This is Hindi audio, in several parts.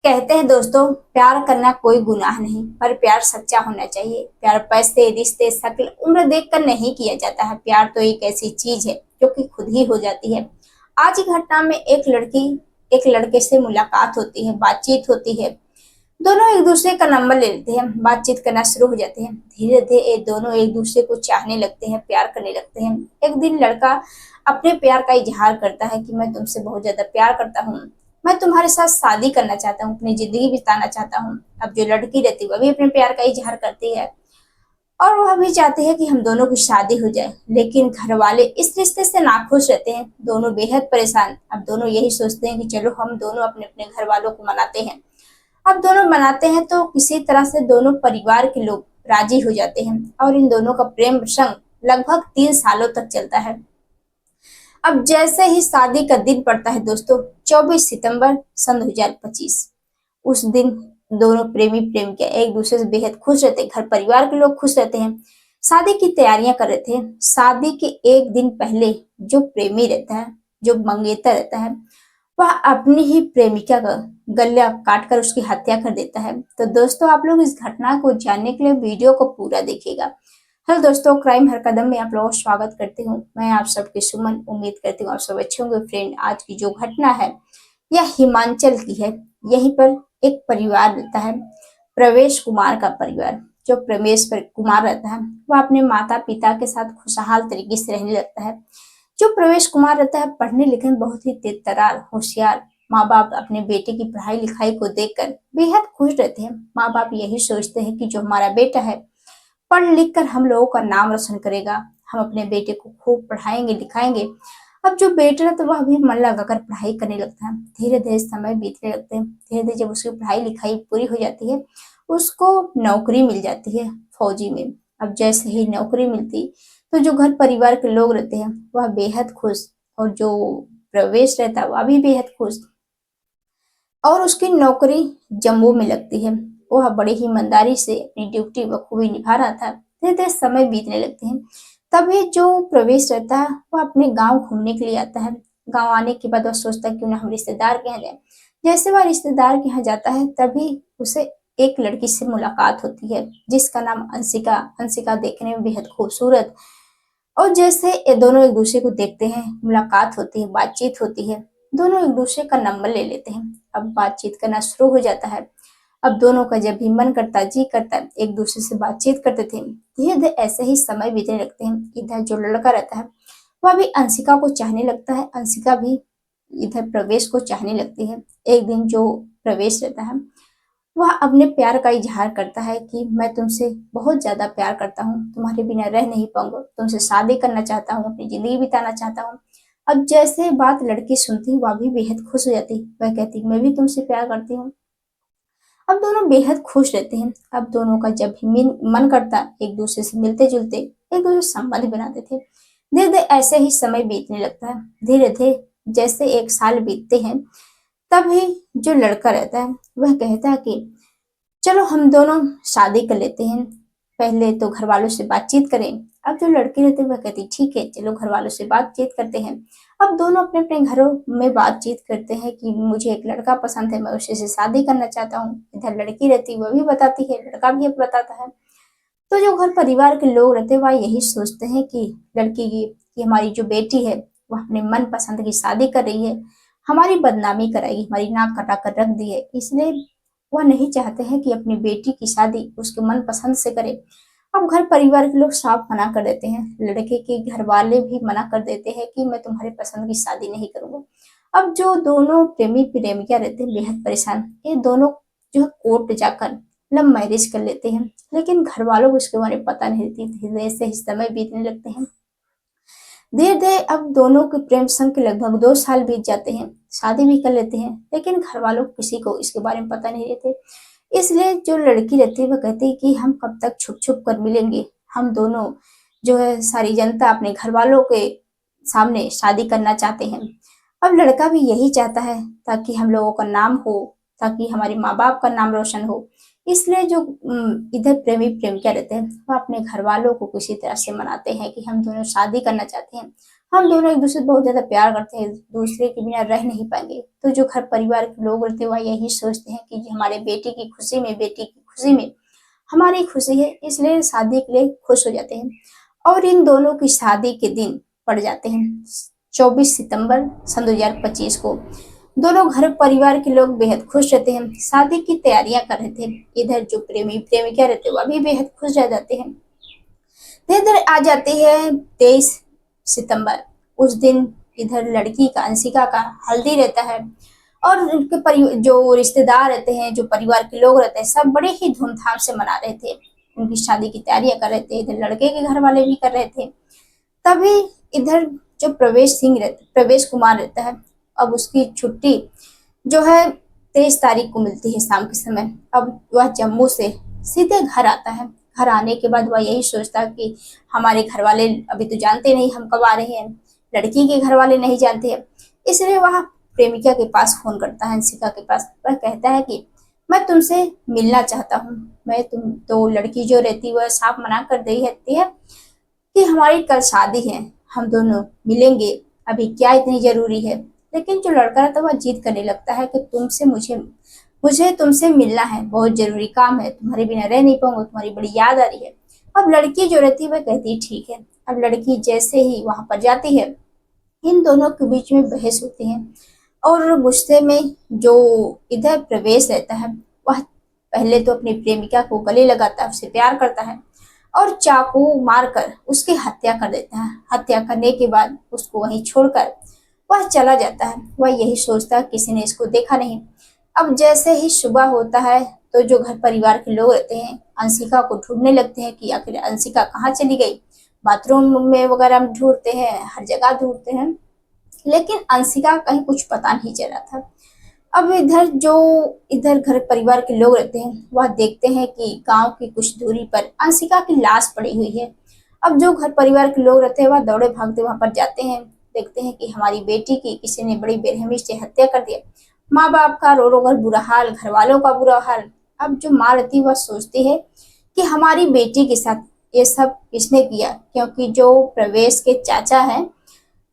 कहते हैं दोस्तों, प्यार करना कोई गुनाह नहीं, पर प्यार सच्चा होना चाहिए। प्यार पैसे, रिश्ते, शक्ल, उम्र देखकर नहीं किया जाता है। प्यार तो एक ऐसी चीज है जो कि खुद ही हो जाती है। आज की घटना में एक लड़की एक लड़के से मुलाकात होती है, बातचीत होती है। दोनों एक दूसरे का नंबर ले लेते हैं, बातचीत करना शुरू हो जाते हैं। धीरे धीरे ये दोनों एक दूसरे को चाहने लगते हैं, प्यार करने लगते हैं। एक दिन लड़का अपने प्यार का इजहार करता है कि मैं तुमसे बहुत ज्यादा प्यार करता हूँ, मैं तुम्हारे साथ शादी करना चाहता हूँ, अपनी जिंदगी बिताना चाहता हूँ। अब जो लड़की रहती है वह भी अपने प्यार का इजहार करती है और वह भी चाहती है कि हम दोनों की शादी हो जाए। लेकिन घर वाले इस रिश्ते से नाखुश रहते हैं, दोनों बेहद परेशान। अब दोनों यही सोचते हैं कि चलो हम दोनों अपने अपने घर वालों को मनाते हैं। अब दोनों मनाते हैं तो किसी तरह से दोनों परिवार के लोग राजी हो जाते हैं और इन दोनों का प्रेम प्रसंग लगभग 3 सालों तक चलता है। अब जैसे ही शादी का दिन पड़ता है दोस्तों, 24 सितंबर सन 2025, उस दिन दोनों प्रेमी प्रेमिका एक दूसरे से बेहद खुश रहते हैं, घर परिवार के लोग खुश रहते हैं। शादी की तैयारियां कर रहे थे। शादी के एक दिन पहले जो प्रेमी रहता है, जो मंगेतर रहता है, वह अपनी ही प्रेमिका का गला काटकर उसकी हत्या कर देता है। तो दोस्तों, आप लोग इस घटना को जानने के लिए वीडियो को पूरा देखिएगा। हेलो दोस्तों, क्राइम हर कदम में आप लोगों का स्वागत करती हूँ। मैं आप सबके सुमन, उम्मीद करती हूँ आप सब अच्छे होंगे। फ्रेंड, आज की जो घटना है यह हिमाचल की है। यहीं पर एक परिवार रहता है, प्रवेश कुमार का परिवार। जो प्रवेश कुमार रहता है वह अपने माता पिता के साथ खुशहाल तरीके से रहने लगता है। जो प्रवेश कुमार रहता है पढ़ने लिखने में बहुत ही तेज तर्रार, होशियार। माँ बाप अपने बेटे की पढ़ाई लिखाई को देखकर बेहद खुश रहते हैं। माँ बाप यही सोचते हैं कि जो हमारा बेटा है पढ़ लिख कर हम लोगों का नाम रोशन करेगा, हम अपने बेटे को खूब पढ़ाएंगे लिखाएंगे। अब जो बेटा तो वह भी मन लगाकर पढ़ाई करने लगता है। धीरे धीरे समय बीतने लगते हैं। धीरे धीरे जब उसकी पढ़ाई लिखाई पूरी हो जाती है, उसको नौकरी मिल जाती है फौजी में। अब जैसे ही नौकरी मिलती तो जो घर परिवार के लोग रहते हैं वह बेहद खुश, और जो प्रवेश रहता है वह भी बेहद खुश। और उसकी नौकरी जम्मू में लगती है। वह बड़ी ही ईमानदारी से अपनी ड्यूटी बखूबी निभा रहा था। धीरे धीरे समय बीतने लगते हैं। तभी जो प्रवेश रहता है वह अपने गांव घूमने के लिए आता है। गांव आने के बाद वह सोचता है क्यों ना हम रिश्तेदार के यहाँ जाए। जैसे वह रिश्तेदार के यहाँ जाता है तभी उसे एक लड़की से मुलाकात होती है जिसका नाम अंशिका। अंशिका देखने में बेहद खूबसूरत। और जैसे ये दोनों एक दूसरे को देखते हैं, मुलाकात होती है, बातचीत होती है, दोनों एक दूसरे का नंबर ले लेते हैं। अब बातचीत करना शुरू हो जाता है। अब दोनों का जब भी मन करता जी करता है एक दूसरे से बातचीत करते थे। धीरे धीरे ऐसे ही समय बीतने लगते हैं। इधर जो लड़का रहता है वह भी अंशिका को चाहने लगता है, अंशिका भी इधर प्रवेश को चाहने लगती है। एक दिन जो प्रवेश रहता है वह अपने प्यार का इजहार करता है कि मैं तुमसे बहुत ज्यादा प्यार करता हूँ, तुम्हारे बिना रह नहीं पाऊंगा, तुमसे शादी करना चाहता हूँ, अपनी जिंदगी बिताना चाहता हूँ। अब जैसे बात लड़की सुनती वह भी बेहद खुश हो जाती। वह कहती मैं भी तुमसे प्यार करती हूँ। अब दोनों बेहद खुश रहते हैं। अब दोनों का जब भी मन करता एक दूसरे से मिलते जुलते, एक दूसरे से संबंध बनाते थे। धीरे धीरे ऐसे ही समय बीतने लगता है। धीरे धीरे जैसे 1 साल बीतते हैं तभी जो लड़का रहता है वह कहता है कि चलो हम दोनों शादी कर लेते हैं, पहले तो घर वालों से बातचीत करें। अब जो लड़की रहती है वह कहती ठीक है, चलो घर वालों से बातचीत करते हैं। अब दोनों अपने अपने घरों में बातचीत करते हैं कि मुझे एक लड़का पसंद है, मैं उसी से शादी करना चाहता हूँ। इधर लड़की रहती वह भी बताती है, लड़का भी बताता है। तो जो घर परिवार के लोग रहते हैं वह यही सोचते हैं कि लड़की की कि हमारी जो बेटी है वह अपने मन पसंद की शादी कर रही है, हमारी बदनामी कराएगी, हमारी नाक कटा कर रख दी है। इसलिए वह नहीं चाहते हैं कि अपनी बेटी की शादी उसके मन पसंद से करे। अब घर परिवार के लोग साफ मना कर देते हैं, लड़के के घर वाले भी मना कर देते हैं कि मैं तुम्हारे पसंद की शादी नहीं करूंगा। अब जो दोनों प्रेमी प्रेमिका रहते हैं बेहद परेशान। ये दोनों जो है कोर्ट जाकर लव मैरिज कर लेते हैं, लेकिन घर वालों को इसके बारे में पता नहीं रहती। धीरे से समय बीतने लगते हैं। धीरे धीरे अब दोनों के प्रेम संग के लगभग 2 साल बीत जाते हैं, शादी भी कर लेते हैं, लेकिन घर वालों को किसी को इसके बारे में पता नहीं रहते। इसलिए जो लड़की रहती है वह कहती है कि हम कब तक छुप छुप कर मिलेंगे, हम दोनों जो है सारी जनता अपने घर वालों के सामने शादी करना चाहते हैं। अब लड़का भी यही चाहता है ताकि हम लोगों का नाम हो, ताकि हमारे माँ बाप का नाम रोशन हो। इसलिए जो इधर प्रेमी प्रेमिका रहते हैं वो अपने घर वालों को किसी तरह से मनाते हैं कि हम दोनों शादी करना चाहते हैं, हम दोनों एक दूसरे से बहुत ज्यादा प्यार करते हैं, दूसरे के बिना रह नहीं पाएंगे। तो जो घर परिवार के लोग रहते हैं वह यही सोचते हैं कि हमारे बेटी की खुशी में, बेटी की खुशी में हमारी खुशी है, इसलिए शादी के लिए खुश हो जाते हैं। और इन दोनों की शादी के दिन पड़ जाते हैं 24 सितंबर सन 2025 को। दोनों घर परिवार के लोग बेहद खुश रहते हैं, शादी की तैयारियां कर रहे थे। इधर जो प्रेमी प्रेमिका रहते हैं वह भी बेहद खुश रह जाते हैं। इधर आ जाती है 23 सितंबर। उस दिन इधर लड़की का, अंशिका का हल्दी रहता है और उनके जो रिश्तेदार रहते हैं, जो परिवार के लोग रहते हैं, सब बड़े ही धूमधाम से मना रहे थे, उनकी शादी की तैयारियां कर रहे थे। इधर लड़के के घर वाले भी कर रहे थे। तभी इधर जो प्रवेश कुमार रहता है, अब उसकी छुट्टी जो है 23 तारीख को मिलती है शाम के समय। अब वह जम्मू से सीधे घर आता है। घर आने के बाद वह यही सोचता है कि हमारे घर वाले अभी तो जानते नहीं हम कब आ रहे हैं, लड़की के घर वाले नहीं जानते हैं, इसलिए वह प्रेमिका के पास फोन करता है, अंशिका के पास। वह कहता है कि मैं तुमसे मिलना चाहता हूँ। मैं तुम तो लड़की जो रहती है वह साफ मना कर दी रहती है कि हमारी कल शादी है, हम दोनों मिलेंगे, अभी क्या इतनी जरूरी है। लेकिन जो लड़का रहता है वह जिद करने लगता है कि तुमसे मुझे मुझे तुमसे मिलना है, बहुत जरूरी काम है, तुम्हारे बिना रह नहीं पाऊंगा, तुम्हारी बड़ी याद आ रही है। अब लड़की जो रहती है वह कहती है ठीक है। अब लड़की जैसे ही वहां पर जाती है, इन दोनों के बीच में बहस होती है और गुस्से में जो इधर प्रवेश रहता है वह पहले तो अपनी प्रेमिका को गले लगाता है, उससे प्यार करता है और चाकू मारकर उसकी हत्या कर देता है। हत्या करने के बाद उसको वहीं छोड़कर वह चला जाता है। वह यही सोचता है किसी ने इसको देखा नहीं। अब जैसे ही सुबह होता है तो जो घर परिवार के लोग रहते हैं अंशिका को ढूंढने लगते हैं कि आखिर अंशिका कहाँ चली गई। बाथरूम में वगैरह ढूंढते हैं, हर जगह ढूंढते हैं, लेकिन अंशिका का कहीं कुछ पता नहीं चला था। अब इधर घर परिवार के लोग रहते हैं वह देखते हैं कि गांव की कुछ दूरी पर अंशिका की लाश पड़ी हुई है। अब जो घर परिवार के लोग रहते हैं वह दौड़े भागते वहां पर जाते हैं, देखते हैं कि हमारी बेटी की किसी ने बड़ी बेरहमी से हत्या कर दिया। माँ बाप का रो रो कर बुरा हाल, घर वालों का बुरा हाल। अब जो माँ रहती है वह सोचती है कि हमारी बेटी के साथ ये सब किसने किया, क्योंकि जो प्रवेश के चाचा हैं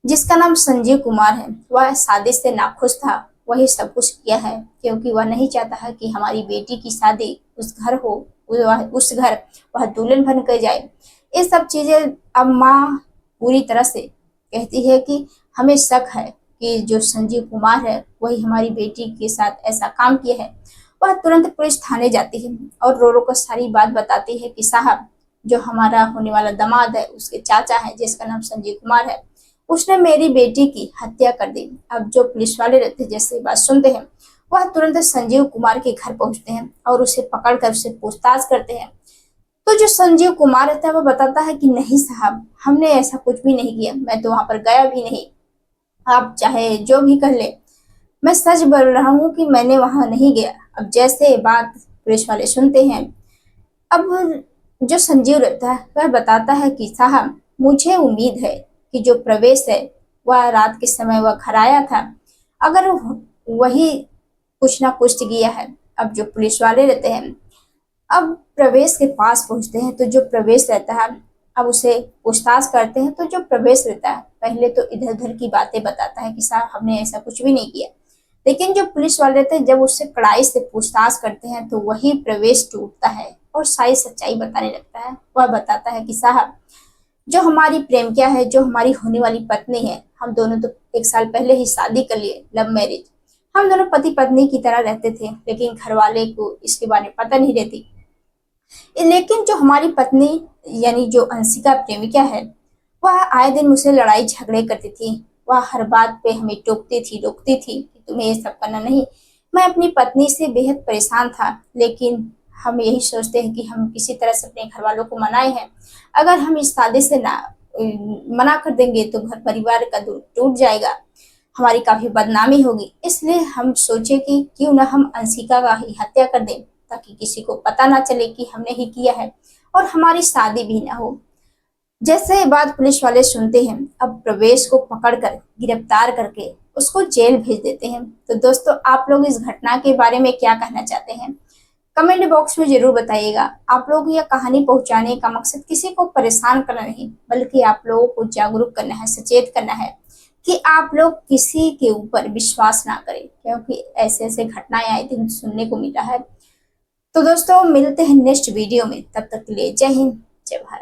जिसका नाम संजीव कुमार है वह शादी से नाखुश था, वही सब कुछ किया है, क्योंकि वह नहीं चाहता है कि हमारी बेटी की शादी उस घर हो, उस घर वह दुल्हन बन कर जाए। ये सब चीजें अब माँ पूरी तरह से कहती है कि हमें शक है कि जो संजीव कुमार है वही हमारी बेटी के साथ ऐसा काम किया है। वह तुरंत पुलिस थाने जाती है और रो रो कर सारी बात बताती है कि साहब, जो हमारा होने वाला दामाद है उसके चाचा है जिसका नाम संजीव कुमार है, उसने मेरी बेटी की हत्या कर दी। अब जो पुलिस वाले रहते हैं जैसे बात सुनते हैं वह तुरंत संजीव कुमार के घर पहुंचते हैं और उसे पकड़कर उससे पूछताछ करते हैं। तो जो संजीव कुमार रहता है वो बताता है कि नहीं साहब, हमने ऐसा कुछ भी नहीं किया, मैं तो वहां पर गया भी नहीं, आप चाहे जो भी कर ले, मैं सच बोल रहा हूँ कि मैंने वहां नहीं गया। अब जैसे बात पुलिस वाले सुनते हैं, अब जो संजीव रहता है वह बताता है कि साहब, मुझे उम्मीद है कि जो प्रवेश है वह रात के समय वह घर आया था, अगर वही कुछ ना कुछ किया है। अब जो पुलिस वाले रहते हैं अब प्रवेश के पास पहुंचते हैं तो जो प्रवेश रहता है अब उसे पूछताछ करते हैं। तो जो प्रवेश रहता है पहले तो इधर उधर की बातें बताता है कि साहब हमने ऐसा कुछ भी नहीं किया, लेकिन जो पुलिस वाले रहते हैं जब उससे कड़ाई से पूछताछ करते हैं तो वही प्रवेश टूटता है और सारी सच्चाई बताने लगता है। वह बताता है कि साहब, जो हमारी प्रेमिका है, जो हमारी होने वाली पत्नी है, हम दोनों तो 1 साल पहले ही शादी कर लिए, लव मैरिज, हम दोनों पति पत्नी की तरह रहते थे, लेकिन घर वाले को इसके बारे में पता नहीं रहती। लेकिन जो हमारी पत्नी यानी जो अंशिका प्रेमिका है वह आए दिन मुझसे लड़ाई झगड़े करती थी, वह हर बात पे हमें टोकती थी, रोकती थी कि तुम्हें ये सब करना नहीं। मैं अपनी पत्नी से बेहद परेशान था, लेकिन हम यही सोचते हैं कि हम किसी तरह से अपने घर वालों को मनाए हैं, अगर हम इस शादी से मना कर देंगे तो घर परिवार का टूट जाएगा, हमारी काफी बदनामी होगी। इसलिए हम सोचे कि क्यों ना हम अंशिका का ही हत्या कर दें, ताकि किसी को पता ना चले कि हमने ही किया है और हमारी शादी भी ना हो। जैसे ये बात पुलिस वाले सुनते हैं अब प्रवेश को पकड़कर गिरफ्तार करके उसको जेल भेज देते हैं। तो दोस्तों, आप लोग इस घटना के बारे में क्या कहना चाहते हैं? कमेंट बॉक्स में जरूर बताइएगा। आप लोगों को यह कहानी पहुंचाने का मकसद किसी को परेशान करना नहीं, बल्कि आप लोगों को जागरूक करना है, सचेत करना है कि आप लोग किसी के ऊपर विश्वास ना करें, क्योंकि ऐसे ऐसे घटनाएं आए दिन सुनने को मिला है। तो दोस्तों मिलते हैं नेक्स्ट वीडियो में, तब तक के लिए जय हिंद, जय भारत।